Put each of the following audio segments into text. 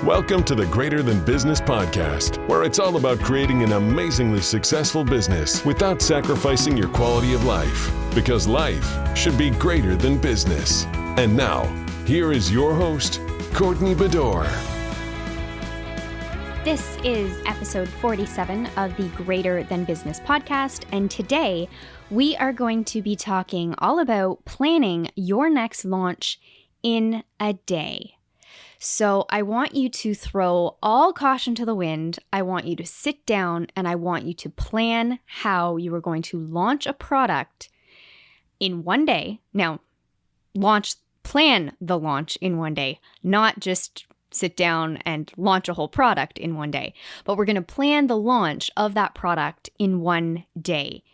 Welcome to the Greater Than Business podcast, where it's all about creating an amazingly successful business without sacrificing your quality of life, because life should be greater than business. And now, here is your host, Courtney Bedore. This is episode 47 of the Greater Than Business podcast, and today we are going to be talking all about planning your next launch in a day. So I want you to throw all caution to the wind. I want you to sit down and I want you to plan how you are going to launch a product in one day. Now, plan the launch in one day, not just sit down and launch a whole product in one day, but we're going to plan the launch of that product in one day.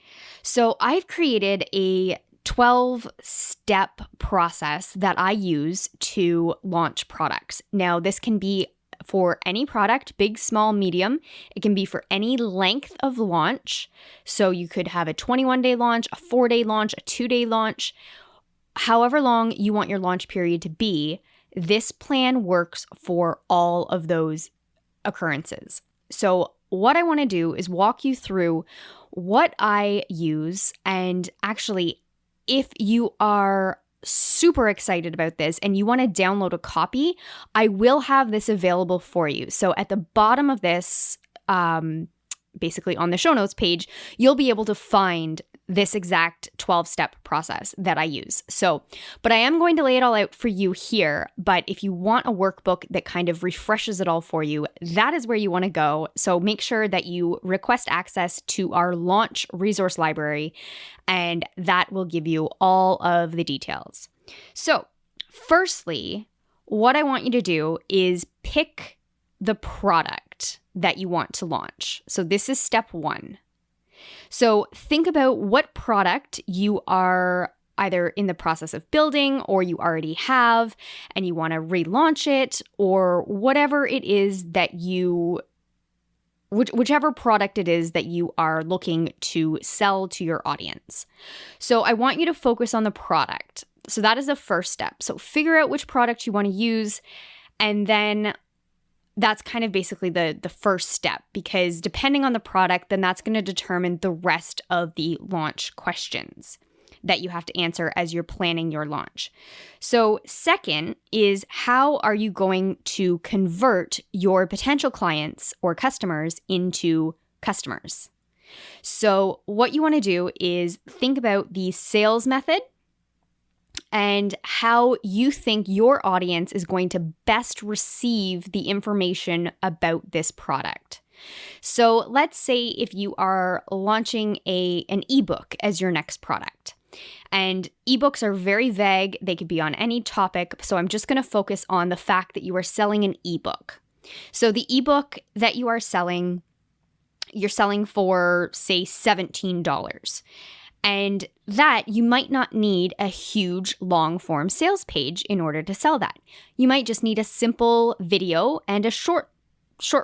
So I've created a 12-step process that I use to launch products. Now, this can be for any product, big, small, medium. It can be for any length of launch. So you could have a 21-day launch, a 4-day launch, a 2-day launch. However long you want your launch period to be, this plan works for all of those occurrences. So what I want to do is walk you through what I use, and actually, if you are super excited about this and you want to download a copy, I will have this available for you. So at the bottom of this, basically on the show notes page, you'll be able to find this exact 12-step process that I use. But I am going to lay it all out for you here. But if you want a workbook that kind of refreshes it all for you, that is where you want to go. So make sure that you request access to our launch resource library, and that will give you all of the details. So firstly, what I want you to do is pick the product that you want to launch. So this is step one. So think about what product you are either in the process of building or you already have and you want to relaunch it, or whatever it is that whichever product it is that you are looking to sell to your audience. So I want you to focus on the product. So that is the first step. So figure out which product you want to use, and then that's kind of basically the first step, because depending on the product, then that's going to determine the rest of the launch questions that you have to answer as you're planning your launch. So second is, how are you going to convert your potential clients or customers into customers? So what you want to do is think about the sales method and how you think your audience is going to best receive the information about this product. So let's say if you are launching an ebook as your next product. And ebooks are very vague. They could be on any topic. So I'm just going to focus on the fact that you are selling an ebook. So the ebook that you are selling, you're selling for, say, $17. And that you might not need a huge long form sales page in order to sell that. You might just need a simple video and a short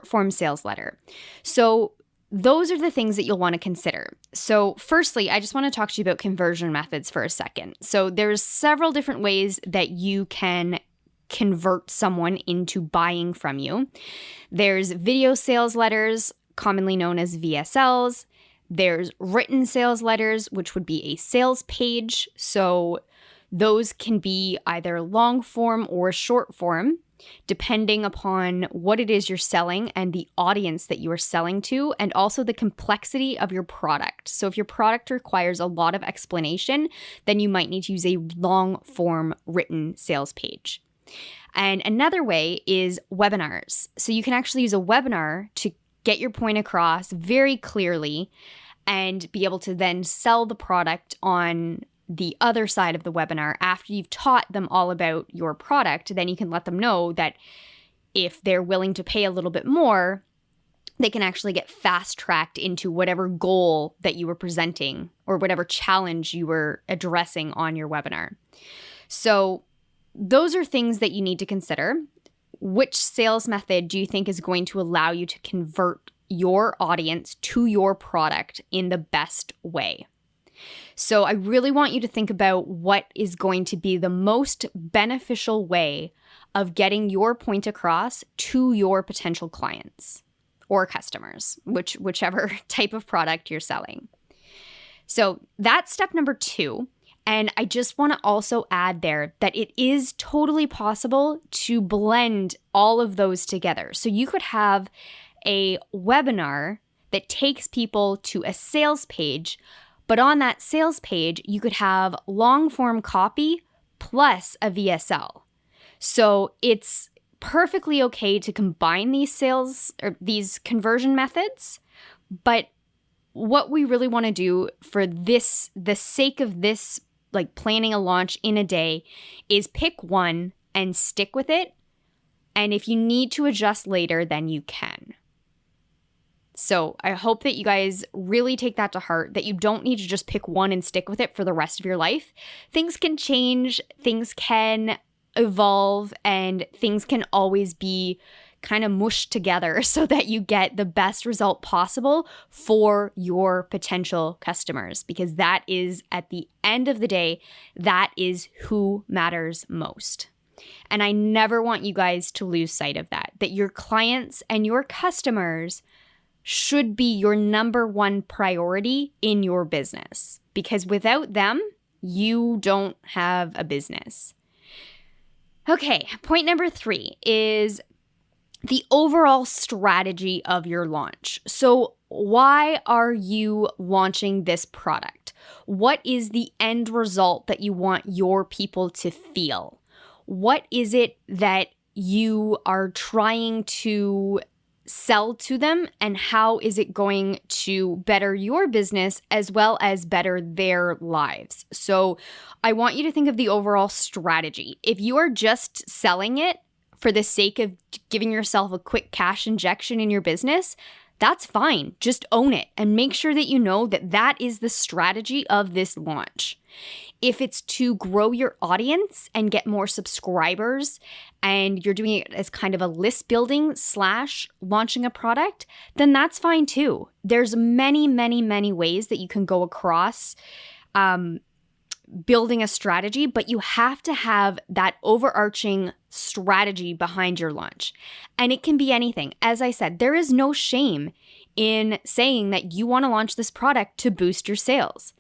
form sales letter. So those are the things that you'll want to consider. So firstly, I just want to talk to you about conversion methods for a second. So there's several different ways that you can convert someone into buying from you. There's video sales letters, commonly known as VSLs. There's written sales letters, which would be a sales page. So those can be either long form or short form, depending upon what it is you're selling and the audience that you are selling to, and also the complexity of your product. So if your product requires a lot of explanation, then you might need to use a long form written sales page. And another way is webinars. So you can actually use a webinar to get your point across very clearly and be able to then sell the product on the other side of the webinar. After you've taught them all about your product, then you can let them know that if they're willing to pay a little bit more, they can actually get fast-tracked into whatever goal that you were presenting or whatever challenge you were addressing on your webinar. So those are things that you need to consider. Which sales method do you think is going to allow you to convert your audience to your product in the best way? So I really want you to think about what is going to be the most beneficial way of getting your point across to your potential clients or customers, whichever type of product you're selling. So that's step number 2. And I just want to also add there that it is totally possible to blend all of those together. So you could have a webinar that takes people to a sales page, but on that sales page, you could have long form copy plus a VSL. So it's perfectly okay to combine these sales or these conversion methods, but what we really want to do for this, the sake of this, like planning a launch in a day, is pick one and stick with it. And if you need to adjust later, then you can. So I hope that you guys really take that to heart, that you don't need to just pick one and stick with it for the rest of your life. Things can change, things can evolve, and things can always be kind of mushed together so that you get the best result possible for your potential customers, because that is, at the end of the day, that is who matters most. And I never want you guys to lose sight of that your clients and your customers should be your number one priority in your business, because without them, you don't have a business. Okay, point number 3 is the overall strategy of your launch. So why are you launching this product? What is the end result that you want your people to feel? What is it that you are trying to sell to them, and how is it going to better your business as well as better their lives? So I want you to think of the overall strategy. If you are just selling it for the sake of giving yourself a quick cash injection in your business, that's fine. Just own it and make sure that you know that that is the strategy of this launch. If it's to grow your audience and get more subscribers, and you're doing it as kind of a list building / launching a product, then that's fine too. There's many, many, many ways that you can go across building a strategy, but you have to have that overarching strategy behind your launch. And it can be anything. As I said, there is no shame in saying that you want to launch this product to boost your sales.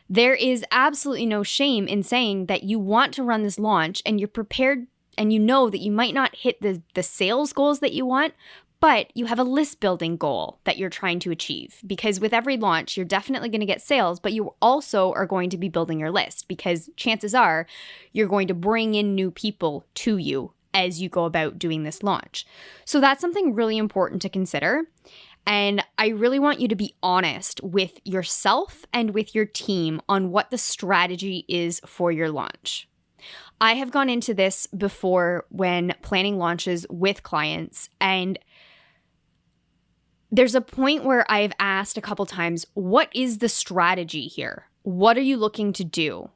There is absolutely no shame in saying that you want to run this launch and you're prepared and you know that you might not hit the sales goals that you want, but you have a list building goal that you're trying to achieve. Because with every launch, you're definitely going to get sales, but you also are going to be building your list, because chances are you're going to bring in new people to you as you go about doing this launch. So that's something really important to consider. And I really want you to be honest with yourself and with your team on what the strategy is for your launch. I have gone into this before when planning launches with clients, and there's a point where I've asked a couple times, what is the strategy here? What are you looking to do?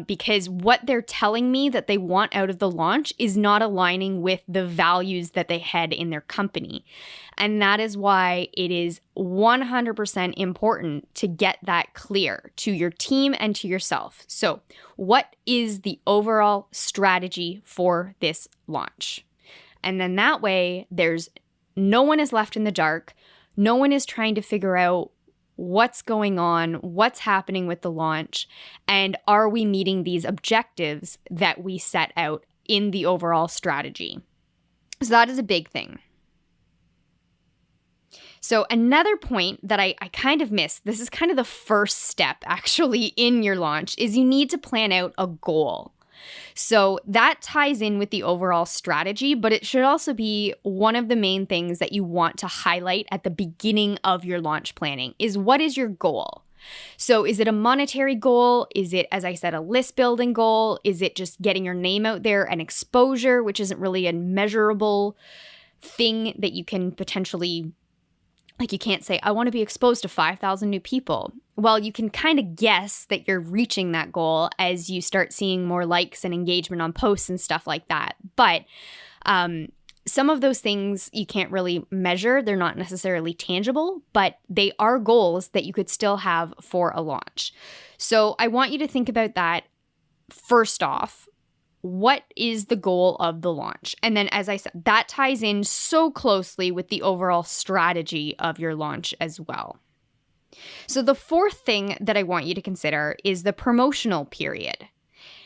Because what they're telling me that they want out of the launch is not aligning with the values that they had in their company. And that is why it is 100% important to get that clear to your team and to yourself. So, what is the overall strategy for this launch? And then that way, no one is left in the dark. No one is trying to figure out what's going on, what's happening with the launch, and are we meeting these objectives that we set out in the overall strategy? So that is a big thing. So another point that I kind of missed, this is kind of the first step actually in your launch, is you need to plan out a goal. So that ties in with the overall strategy, but it should also be one of the main things that you want to highlight at the beginning of your launch planning is, what is your goal? So is it a monetary goal? Is it, as I said, a list building goal? Is it just getting your name out there and exposure, which isn't really a measurable thing that you can potentially, like, you can't say, I want to be exposed to 5,000 new people. Well, you can kind of guess that you're reaching that goal as you start seeing more likes and engagement on posts and stuff like that. But some of those things you can't really measure. They're not necessarily tangible, but they are goals that you could still have for a launch. So I want you to think about that first off. What is the goal of the launch? And then, as I said, that ties in so closely with the overall strategy of your launch as well. So the fourth thing that I want you to consider is the promotional period.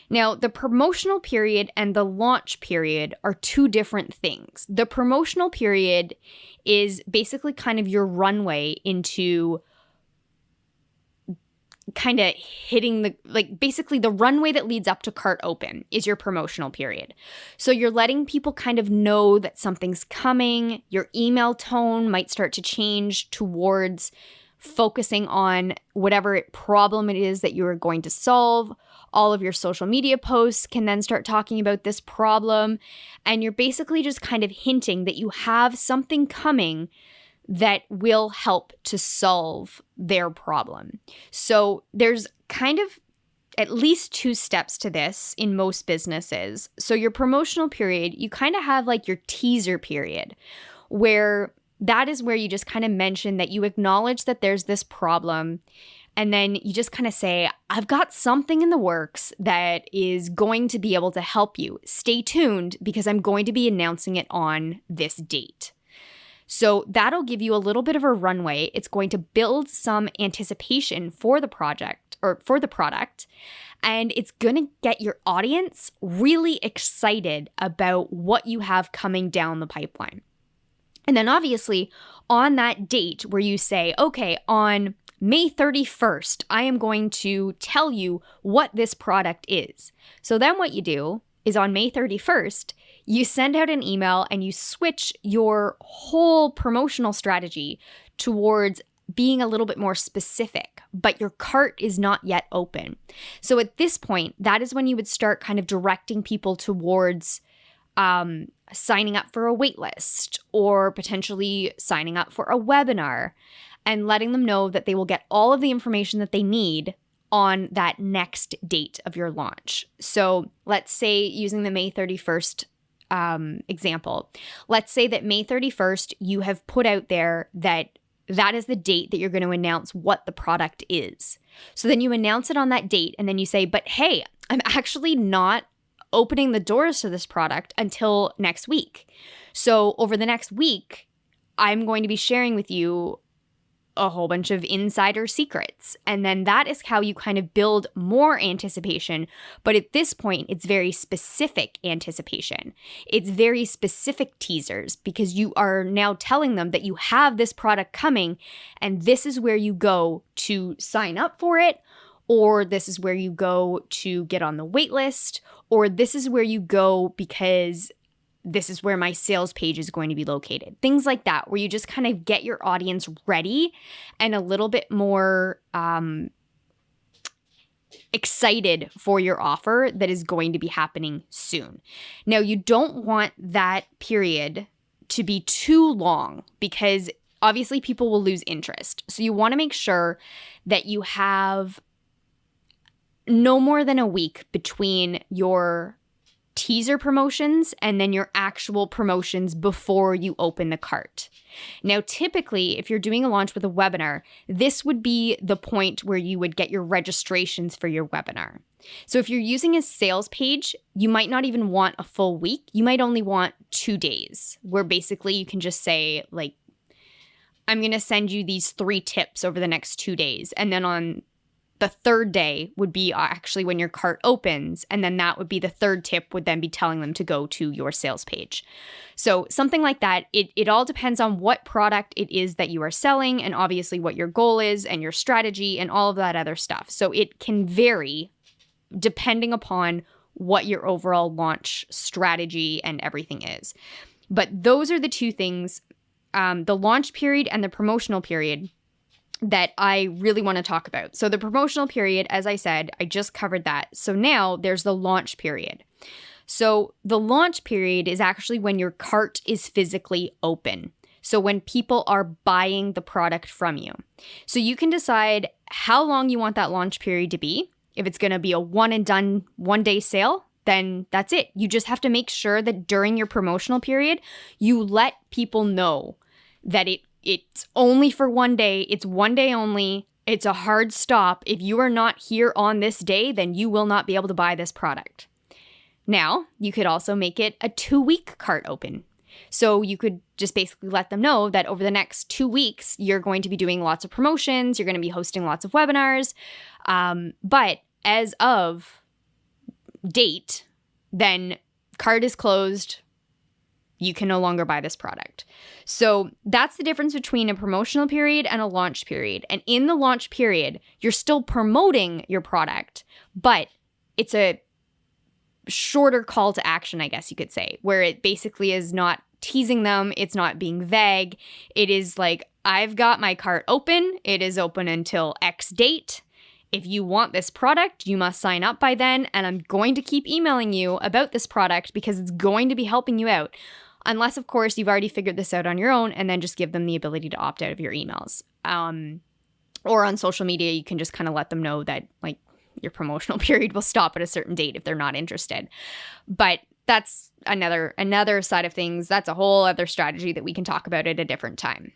Now, the promotional period and the launch period are two different things. The promotional period is basically kind of your runway into kind of hitting basically the runway that leads up to cart open is your promotional period. So you're letting people kind of know that something's coming. Your email tone might start to change towards focusing on whatever problem it is that you are going to solve. All of your social media posts can then start talking about this problem. And you're basically just kind of hinting that you have something coming that will help to solve their problem. So there's kind of at least two steps to this in most businesses. So your promotional period, you kind of have like your teaser period, where that is where you just kind of mention that you acknowledge that there's this problem. And then you just kind of say, I've got something in the works that is going to be able to help you. Stay tuned because I'm going to be announcing it on this date. So that'll give you a little bit of a runway. It's going to build some anticipation for the project or for the product. And it's going to get your audience really excited about what you have coming down the pipeline. And then obviously on that date where you say, okay, on May 31st, I am going to tell you what this product is. So then what you do is on May 31st, you send out an email and you switch your whole promotional strategy towards being a little bit more specific, but your cart is not yet open. So at this point, that is when you would start kind of directing people towards signing up for a waitlist or potentially signing up for a webinar and letting them know that they will get all of the information that they need on that next date of your launch. So let's say, using the May 31st example, let's say that May 31st, you have put out there that is the date that you're going to announce what the product is. So then you announce it on that date and then you say, but hey, I'm actually not opening the doors to this product until next week. So over the next week, I'm going to be sharing with you a whole bunch of insider secrets. And then that is how you kind of build more anticipation. But at this point, it's very specific anticipation. It's very specific teasers because you are now telling them that you have this product coming and this is where you go to sign up for it, or this is where you go to get on the wait list, or this is where you go because this is where my sales page is going to be located. Things like that, where you just kind of get your audience ready and a little bit more excited for your offer that is going to be happening soon. Now, you don't want that period to be too long because obviously people will lose interest. So you want to make sure that you have no more than a week between your teaser promotions and then your actual promotions before you open the cart. Now, typically, if you're doing a launch with a webinar, this would be the point where you would get your registrations for your webinar. So if you're using a sales page, you might not even want a full week. You might only want 2 days, where basically you can just say, like, I'm going to send you these 3 tips over the next 2 days. And then on the third day would be actually when your cart opens. And then that would be the third tip, would then be telling them to go to your sales page. So something like that. It all depends on what product it is that you are selling and obviously what your goal is and your strategy and all of that other stuff. So it can vary depending upon what your overall launch strategy and everything is. But those are the two things, the launch period and the promotional period, that I really want to talk about. So the promotional period, as I said, I just covered that. So now there's the launch period. So the launch period is actually when your cart is physically open. So when people are buying the product from you. So you can decide how long you want that launch period to be. If it's going to be a one and done 1 day sale, then that's it. You just have to make sure that during your promotional period, you let people know that it's only for one day. It's one day only. It's a hard stop. If you are not here on this day, then you will not be able to buy this product. Now, you could also make it a 2-week cart open. So you could just basically let them know that over the next 2 weeks, you're going to be doing lots of promotions. You're going to be hosting lots of webinars. But as of date, then cart is closed. You can no longer buy this product. So that's the difference between a promotional period and a launch period. And in the launch period, you're still promoting your product, but it's a shorter call to action, I guess you could say, where it basically is not teasing them. It's not being vague. It is like, I've got my cart open. It is open until X date. If you want this product, you must sign up by then, and I'm going to keep emailing you about this product because it's going to be helping you out. Unless, of course, you've already figured this out on your own, and then just give them the ability to opt out of your emails. Or on social media, you can just kind of let them know that like your promotional period will stop at a certain date if they're not interested. But that's another side of things. That's a whole other strategy that we can talk about at a different time.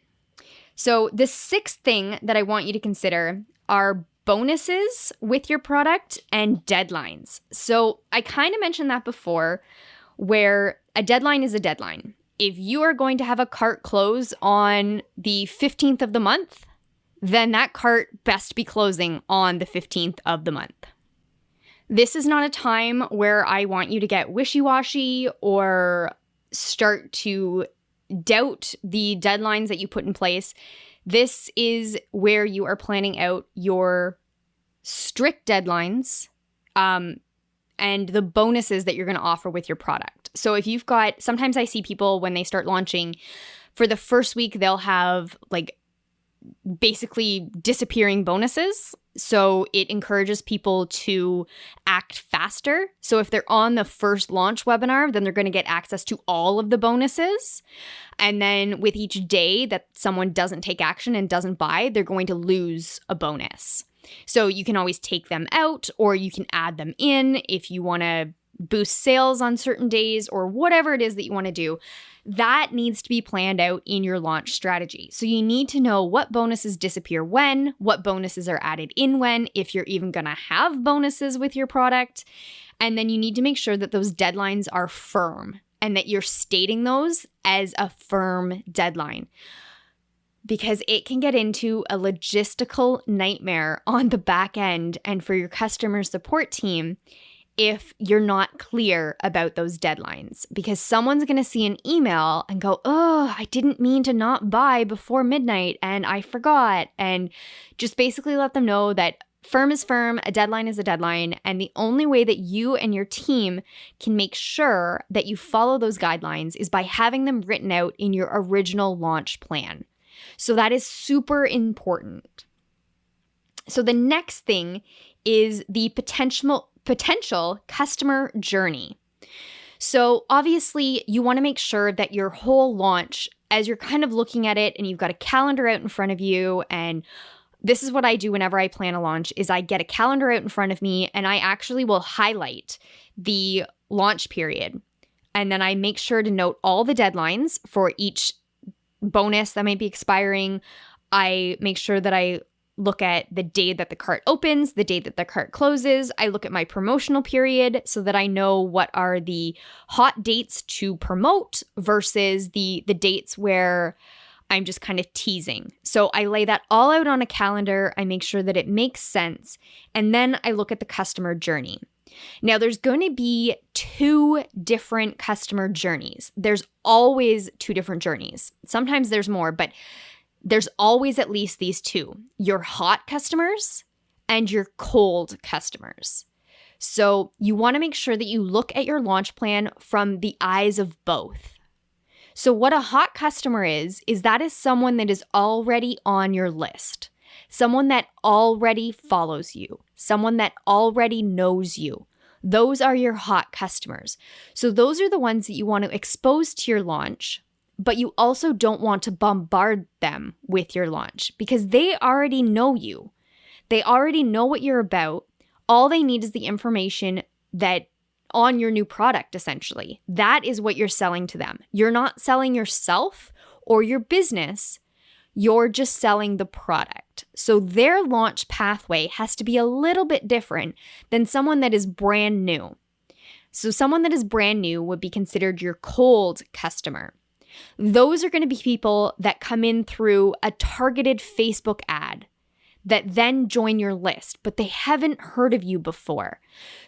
So the sixth thing that I want you to consider are bonuses with your product and deadlines. So I kind of mentioned that before, where a deadline is a deadline. If you are going to have a cart close on the 15th of the month, then that cart best be closing on the 15th of the month. This is not a time where I want you to get wishy-washy or start to doubt the deadlines that you put in place. This is where you are planning out your strict deadlines and the bonuses that you're going to offer with your product. So if you've got, sometimes I see people when they start launching, for the first week, they'll have like basically disappearing bonuses. So it encourages people to act faster. So if they're on the first launch webinar, then they're going to get access to all of the bonuses. And then with each day that someone doesn't take action and doesn't buy, they're going to lose a bonus. So you can always take them out, or you can add them in if you want to boost sales on certain days or whatever it is that you want to do. That needs to be planned out in your launch strategy. So you need to know what bonuses disappear when, what bonuses are added in when, if you're even going to have bonuses with your product. And then you need to make sure that those deadlines are firm and that you're stating those as a firm deadline, because it can get into a logistical nightmare on the back end and for your customer support team if you're not clear about those deadlines, because someone's going to see an email and go, oh, I didn't mean to not buy before midnight and I forgot. And just basically let them know that firm is firm, a deadline is a deadline. And the only way that you and your team can make sure that you follow those guidelines is by having them written out in your original launch plan. So that is super important. So the next thing is the potential customer journey. So obviously you want to make sure that your whole launch, as you're kind of looking at it and you've got a calendar out in front of you, and this is what I do whenever I plan a launch, is I get a calendar out in front of me and I actually will highlight the launch period. And then I make sure to note all the deadlines for each bonus that might be expiring. I make sure that I look at the day that the cart opens, the day that the cart closes. I look at my promotional period so that I know what are the hot dates to promote versus the dates where I'm just kind of teasing. So I lay that all out on a calendar. I make sure that it makes sense. And then I look at the customer journey. Now, there's going to be 2 different customer journeys. There's always 2 different journeys. Sometimes there's more, but there's always at least these 2, your hot customers and your cold customers. So you want to make sure that you look at your launch plan from the eyes of both. So what a hot customer is that is someone that is already on your list, someone that already follows you, someone that already knows you. Those are your hot customers. So those are the ones that you want to expose to your launch, but you also don't want to bombard them with your launch because they already know you. They already know what you're about. All they need is the information that on your new product, essentially. That is what you're selling to them. You're not selling yourself or your business. You're just selling the product. So their launch pathway has to be a little bit different than someone that is brand new. So someone that is brand new would be considered your cold customer. Those are going to be people that come in through a targeted Facebook ad that then join your list, but they haven't heard of you before.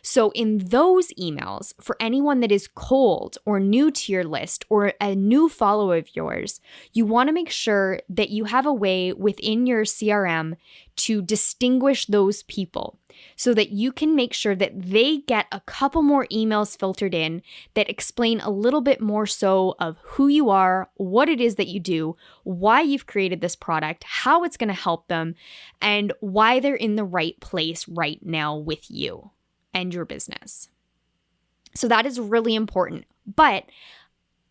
So in those emails, for anyone that is cold or new to your list or a new follower of yours, you want to make sure that you have a way within your CRM to distinguish those people so that you can make sure that they get a couple more emails filtered in that explain a little bit more so of who you are, what it is that you do, why you've created this product, how it's going to help them, and why they're in the right place right now with you and your business. So that is really important. But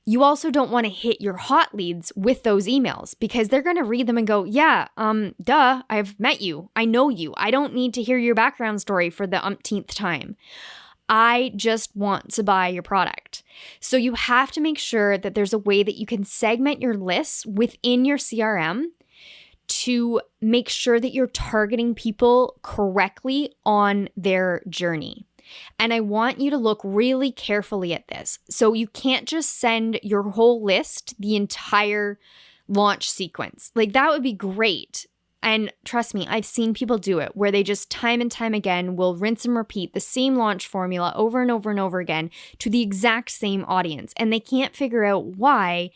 you also don't want to hit your hot leads with those emails because they're going to read them and go, yeah, duh, I've met you. I know you. I don't need to hear your background story for the umpteenth time. I just want to buy your product. So you have to make sure that there's a way that you can segment your lists within your CRM to make sure that you're targeting people correctly on their journey. And I want you to look really carefully at this. So you can't just send your whole list, the entire launch sequence. Like that would be great. And trust me, I've seen people do it where they just time and time again will rinse and repeat the same launch formula over and over and over again to the exact same audience. And they can't figure out why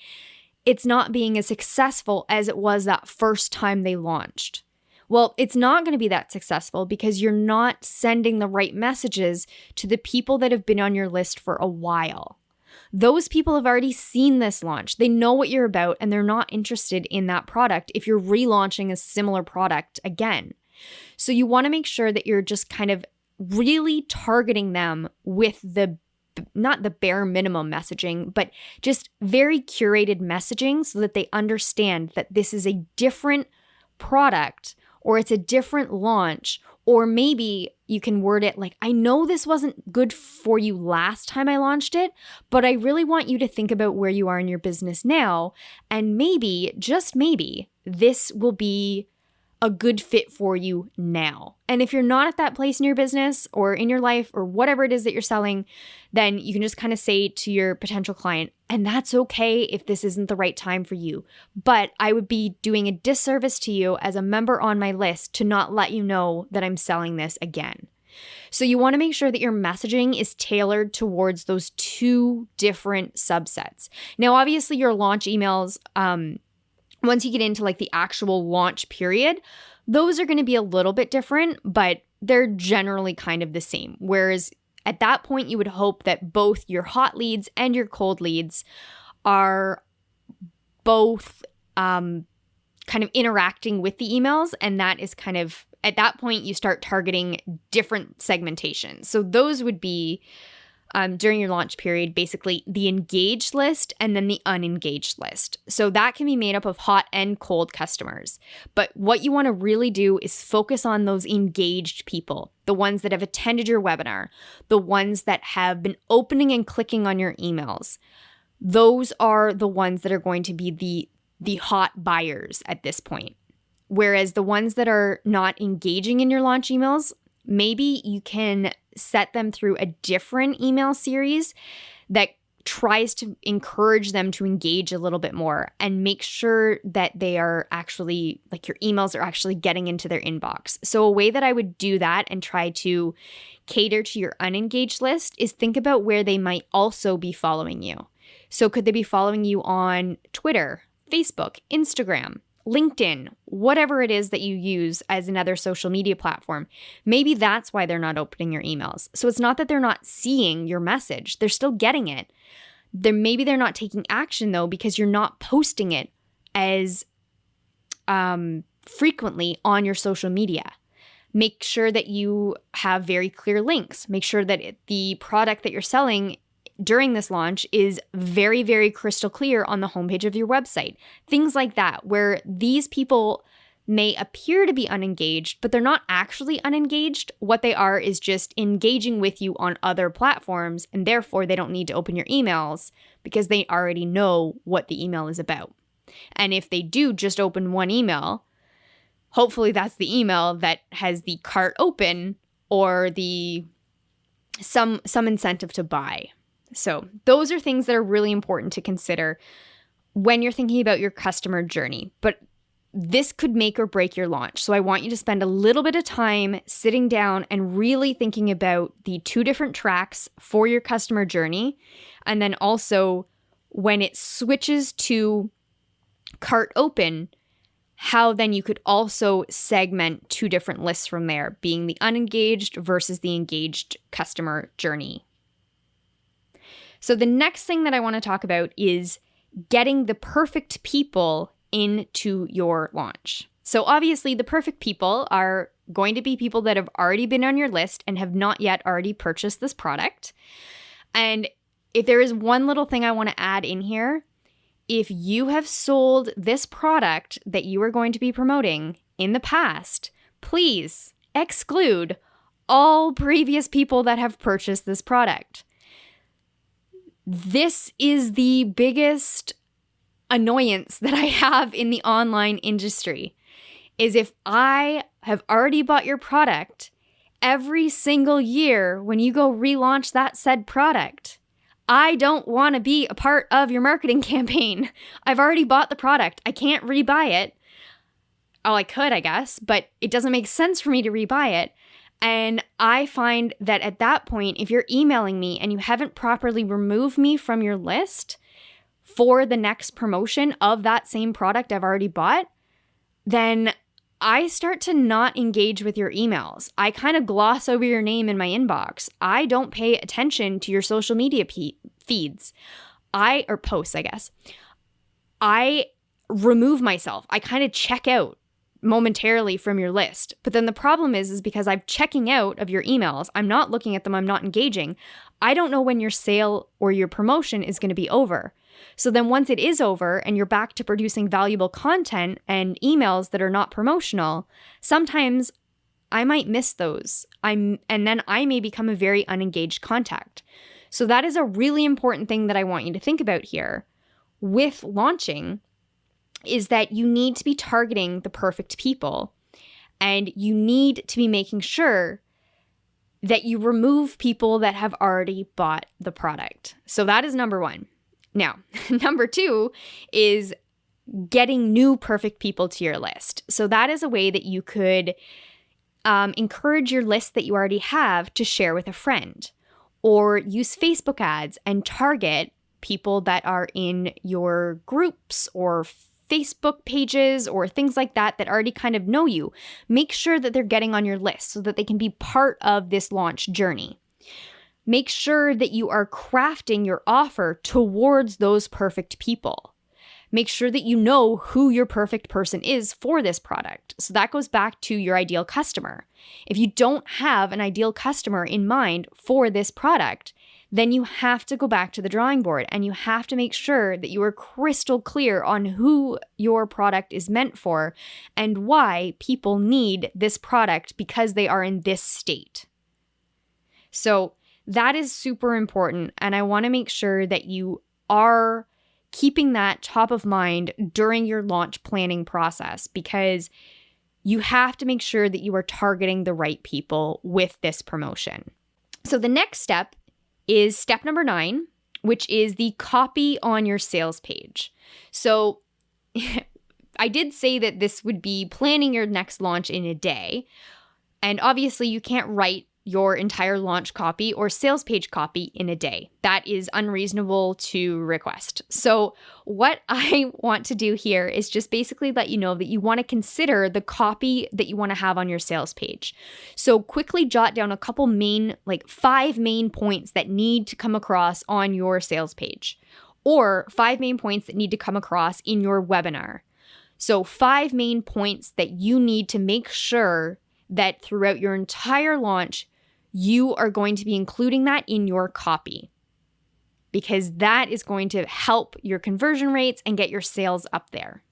it's not being as successful as it was that first time they launched. Well, it's not going to be that successful because you're not sending the right messages to the people that have been on your list for a while. Those people have already seen this launch. They know what you're about and they're not interested in that product if you're relaunching a similar product again. So you want to make sure that you're just kind of really targeting them with not the bare minimum messaging, but just very curated messaging so that they understand that this is a different product or it's a different launch, or maybe you can word it like, I know this wasn't good for you last time I launched it, but I really want you to think about where you are in your business now, and maybe, just maybe, this will be a good fit for you now. And if you're not at that place in your business or in your life or whatever it is that you're selling, then you can just kind of say to your potential client, and that's okay if this isn't the right time for you. But I would be doing a disservice to you as a member on my list to not let you know that I'm selling this again. So you want to make sure that your messaging is tailored towards those two different subsets. Now, obviously, your launch emails, once you get into like the actual launch period, those are going to be a little bit different, but they're generally kind of the same. Whereas at that point, you would hope that both your hot leads and your cold leads are both kind of interacting with the emails. And that is kind of, at that point, you start targeting different segmentations. So those would be during your launch period, basically the engaged list and then the unengaged list. So that can be made up of hot and cold customers. But what you want to really do is focus on those engaged people, the ones that have attended your webinar, the ones that have been opening and clicking on your emails. Those are the ones that are going to be the hot buyers at this point. Whereas the ones that are not engaging in your launch emails, maybe you can set them through a different email series that tries to encourage them to engage a little bit more and make sure that they are actually, like your emails are actually getting into their inbox. So a way that I would do that and try to cater to your unengaged list is think about where they might also be following you. So could they be following you on Twitter, Facebook, Instagram, LinkedIn, whatever it is that you use as another social media platform? Maybe that's why they're not opening your emails. So it's not that they're not seeing your message. They're still getting it. Maybe they're not taking action though because you're not posting it as frequently on your social media. Make sure that you have very clear links. Make sure that the product that you're selling during this launch is very, very crystal clear on the homepage of your website. Things like that, where these people may appear to be unengaged, but they're not actually unengaged. What they are is just engaging with you on other platforms, and therefore they don't need to open your emails because they already know what the email is about. And if they do just open one email, hopefully that's the email that has the cart open or the some incentive to buy. So those are things that are really important to consider when you're thinking about your customer journey. But this could make or break your launch. So I want you to spend a little bit of time sitting down and really thinking about the two different tracks for your customer journey. And then also when it switches to cart open, how then you could also segment two different lists from there, being the unengaged versus the engaged customer journey. So the next thing that I want to talk about is getting the perfect people into your launch. So obviously the perfect people are going to be people that have already been on your list and have not yet already purchased this product. And if there is one little thing I want to add in here, if you have sold this product that you are going to be promoting in the past, please exclude all previous people that have purchased this product. This is the biggest annoyance that I have in the online industry, is if I have already bought your product, every single year when you go relaunch that said product, I don't want to be a part of your marketing campaign. I've already bought the product. I can't rebuy it. Oh, I could, I guess, but it doesn't make sense for me to rebuy it. And I find that at that point, if you're emailing me and you haven't properly removed me from your list for the next promotion of that same product I've already bought, then I start to not engage with your emails. I kind of gloss over your name in my inbox. I don't pay attention to your social media feeds. Or posts, I guess. I remove myself. I kind of check out momentarily from your list. But then the problem is because I'm checking out of your emails, I'm not looking at them, I'm not engaging. I don't know when your sale or your promotion is going to be over. So then once it is over and you're back to producing valuable content and emails that are not promotional, sometimes I might miss those. And then I may become a very unengaged contact. So that is a really important thing that I want you to think about here with launching, is that you need to be targeting the perfect people, and you need to be making sure that you remove people that have already bought the product. So that is number one. Now, number two is getting new perfect people to your list. So that is a way that you could encourage your list that you already have to share with a friend, or use Facebook ads and target people that are in your groups or Facebook pages or things like that already kind of know you. Make sure that they're getting on your list so that they can be part of this launch journey. Make sure that you are crafting your offer towards those perfect people. Make sure that you know who your perfect person is for this product. So that goes back to your ideal customer. If you don't have an ideal customer in mind for this product, then you have to go back to the drawing board and you have to make sure that you are crystal clear on who your product is meant for and why people need this product because they are in this state. So that is super important, and I want to make sure that you are keeping that top of mind during your launch planning process, because you have to make sure that you are targeting the right people with this promotion. So the next step is step number 9, which is the copy on your sales page. So I did say that this would be planning your next launch in a day. And obviously you can't write your entire launch copy or sales page copy in a day. That is unreasonable to request. So what I want to do here is just basically let you know that you want to consider the copy that you want to have on your sales page. So quickly jot down a couple 5 main points that need to come across on your sales page, or 5 main points that need to come across in your webinar. So 5 main points that you need to make sure that throughout your entire launch, you are going to be including that in your copy, because that is going to help your conversion rates and get your sales up there.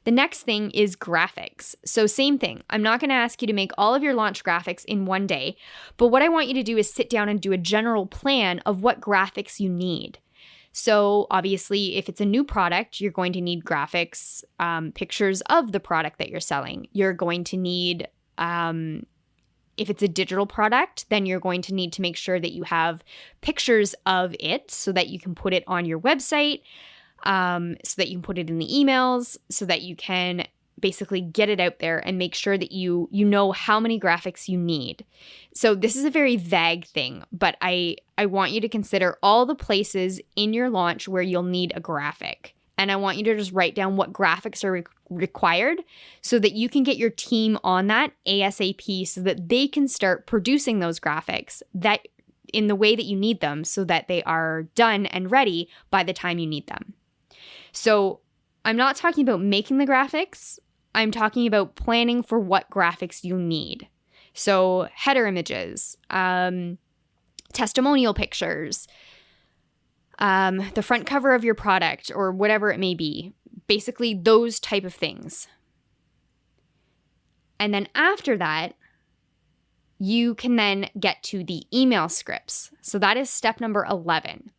The next thing is graphics. So same thing. I'm not going to ask you to make all of your launch graphics in one day, but what I want you to do is sit down and do a general plan of what graphics you need. So obviously, if it's a new product, you're going to need graphics, pictures of the product that you're selling. You're going to need, if it's a digital product, then you're going to need to make sure that you have pictures of it so that you can put it on your website, so that you can put it in the emails, so that you can basically get it out there and make sure that you know how many graphics you need. So this is a very vague thing, but I want you to consider all the places in your launch where you'll need a graphic. And I want you to just write down what graphics are required so that you can get your team on that ASAP so that they can start producing those graphics that in the way that you need them so that they are done and ready by the time you need them. So I'm not talking about making the graphics. I'm talking about planning for what graphics you need. So header images, testimonial pictures, the front cover of your product or whatever it may be. Basically those type of things. And then after that, you can then get to the email scripts. So that is step number 11.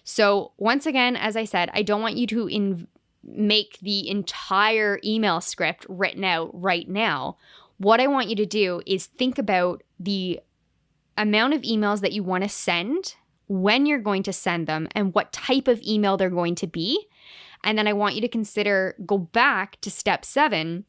So once again, as I said, I don't want you to make the entire email script written out right now. What I want you to do is think about the amount of emails that you want to send, when you're going to send them, and what type of email they're going to be. And then I want you to go back to step 7,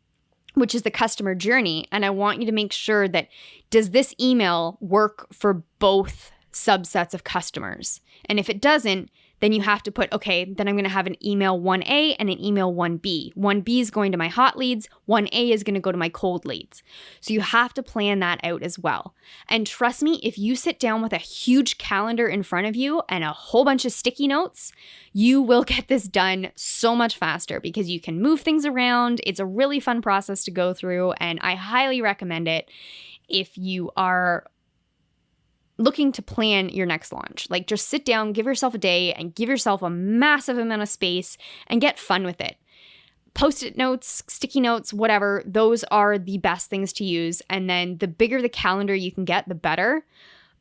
which is the customer journey. And I want you to make sure that, does this email work for both subsets of customers? And if it doesn't, then you have to put, okay, then I'm going to have an email 1A and an email 1B. 1B is going to my hot leads. 1A is going to go to my cold leads. So you have to plan that out as well. And trust me, if you sit down with a huge calendar in front of you and a whole bunch of sticky notes, you will get this done so much faster because you can move things around. It's a really fun process to go through, and I highly recommend it if you are looking to plan your next launch. Like, just sit down, give yourself a day, and give yourself a massive amount of space and get fun with it. Post-it notes, sticky notes, whatever, those are the best things to use. And then the bigger the calendar you can get, the better.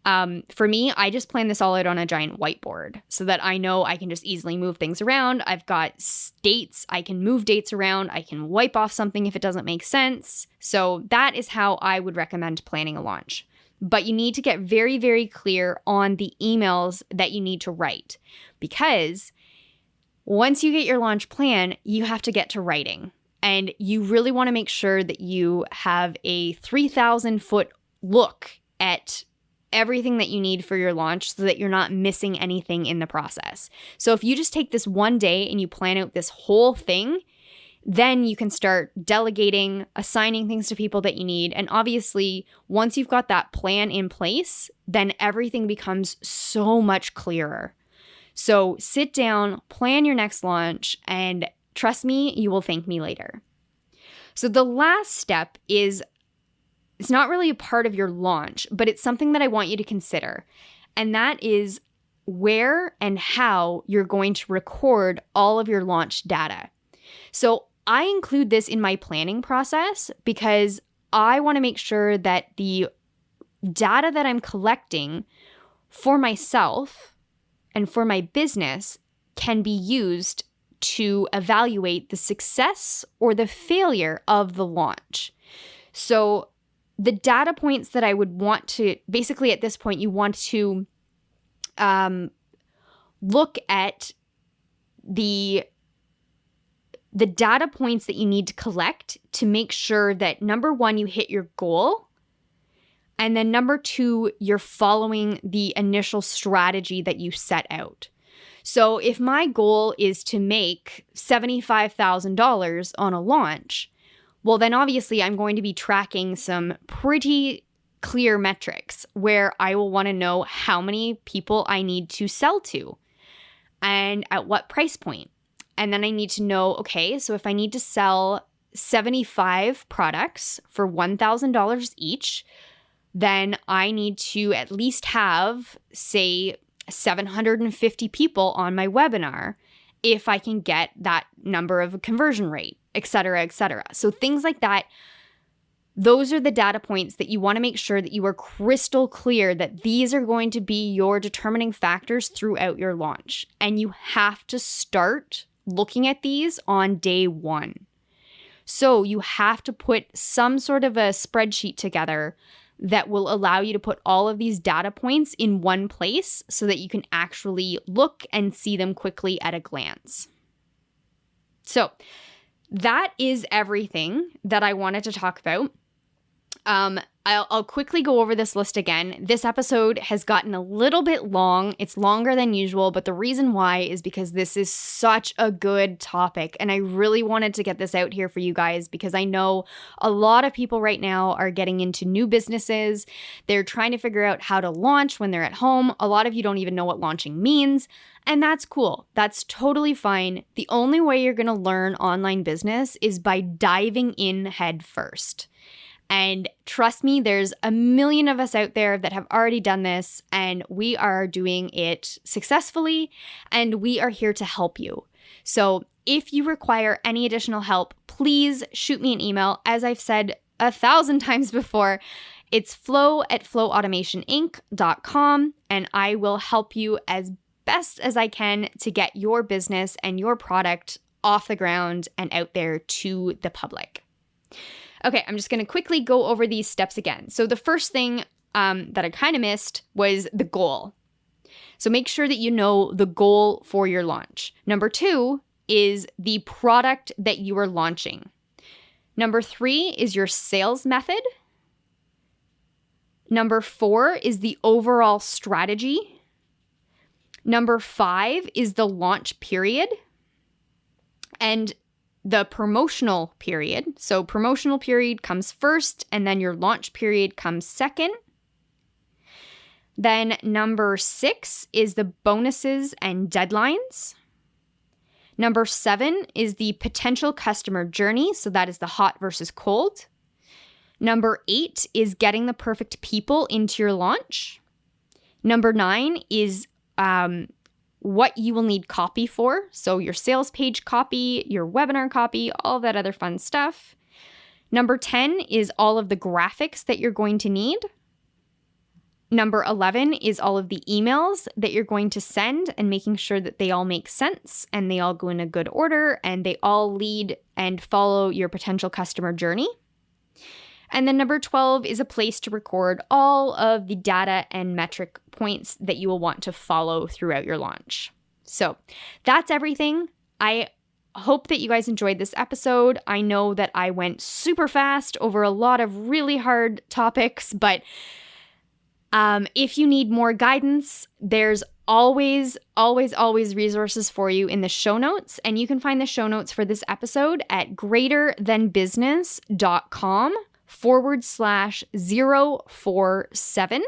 For me, I just plan this all out on a giant whiteboard so that I know I can just easily move things around. I've got dates. I can move dates around. I can wipe off something if it doesn't make sense. So that is how I would recommend planning a launch. But you need to get very, very clear on the emails that you need to write, because once you get your launch plan, you have to get to writing. And you really want to make sure that you have a 3,000-foot look at everything that you need for your launch so that you're not missing anything in the process. So if you just take this one day and you plan out this whole thing, then you can start delegating, assigning things to people that you need. And obviously, once you've got that plan in place, then everything becomes so much clearer. So sit down, plan your next launch, and trust me, you will thank me later. So the last step is, it's not really a part of your launch, but it's something that I want you to consider. And that is where and how you're going to record all of your launch data. So I include this in my planning process because I want to make sure that the data that I'm collecting for myself and for my business can be used to evaluate the success or the failure of the launch. So the data points that I would want to, basically at this point, you want to look at the data points that you need to collect to make sure that, number one, you hit your goal. And then number two, you're following the initial strategy that you set out. So if my goal is to make $75,000 on a launch, well, then obviously I'm going to be tracking some pretty clear metrics where I will want to know how many people I need to sell to and at what price point. And then I need to know, okay, so if I need to sell 75 products for $1,000 each, then I need to at least have, say, 750 people on my webinar if I can get that number of a conversion rate. et cetera, et cetera. So things like that, those are the data points that you want to make sure that you are crystal clear that these are going to be your determining factors throughout your launch. And you have to start looking at these on day one. So you have to put some sort of a spreadsheet together that will allow you to put all of these data points in one place so that you can actually look and see them quickly at a glance. So that is everything that I wanted to talk about. I'll quickly go over this list again. This episode has gotten a little bit long. It's longer than usual, but the reason why is because this is such a good topic, and I really wanted to get this out here for you guys because I know a lot of people right now are getting into new businesses. They're trying to figure out how to launch when they're at home. A lot of you don't even know what launching means, and that's cool. That's totally fine. The only way you're going to learn online business is by diving in head first. And trust me, there's a million of us out there that have already done this, and we are doing it successfully, and we are here to help you. So if you require any additional help, please shoot me an email. As I've said 1,000 times before, it's flow@flowautomationinc.com, and I will help you as best as I can to get your business and your product off the ground and out there to the public. Okay, I'm just going to quickly go over these steps again. So the first thing that I kind of missed was the goal. So make sure that you know the goal for your launch. Number 2 is the product that you are launching. Number 3 is your sales method. Number 4 is the overall strategy. Number 5 is the launch period. And the promotional period. So promotional period comes first, and then your launch period comes second. Then number 6 is the bonuses and deadlines. Number 7 is the potential customer journey. So that is the hot versus cold. Number 8 is getting the perfect people into your launch. Number 9 is what you will need copy for. So your sales page copy, your webinar copy, all that other fun stuff. Number 10 is all of the graphics that you're going to need. Number 11 is all of the emails that you're going to send and making sure that they all make sense and they all go in a good order and they all lead and follow your potential customer journey. And then number 12 is a place to record all of the data and metric points that you will want to follow throughout your launch. So that's everything. I hope that you guys enjoyed this episode. I know that I went super fast over a lot of really hard topics, but if you need more guidance, there's always resources for you in the show notes. And you can find the show notes for this episode at greaterthanbusiness.com/047.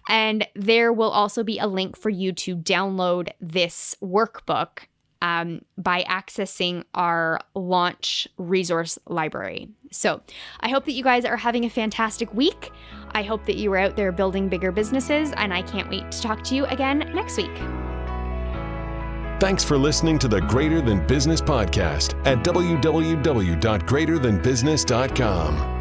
And there will also be a link for you to download this workbook by accessing our launch resource library. So I hope that you guys are having a fantastic week. I hope that you are out there building bigger businesses, and I can't wait to talk to you again next week. Thanks for listening to the Greater Than Business podcast at www.greaterthanbusiness.com.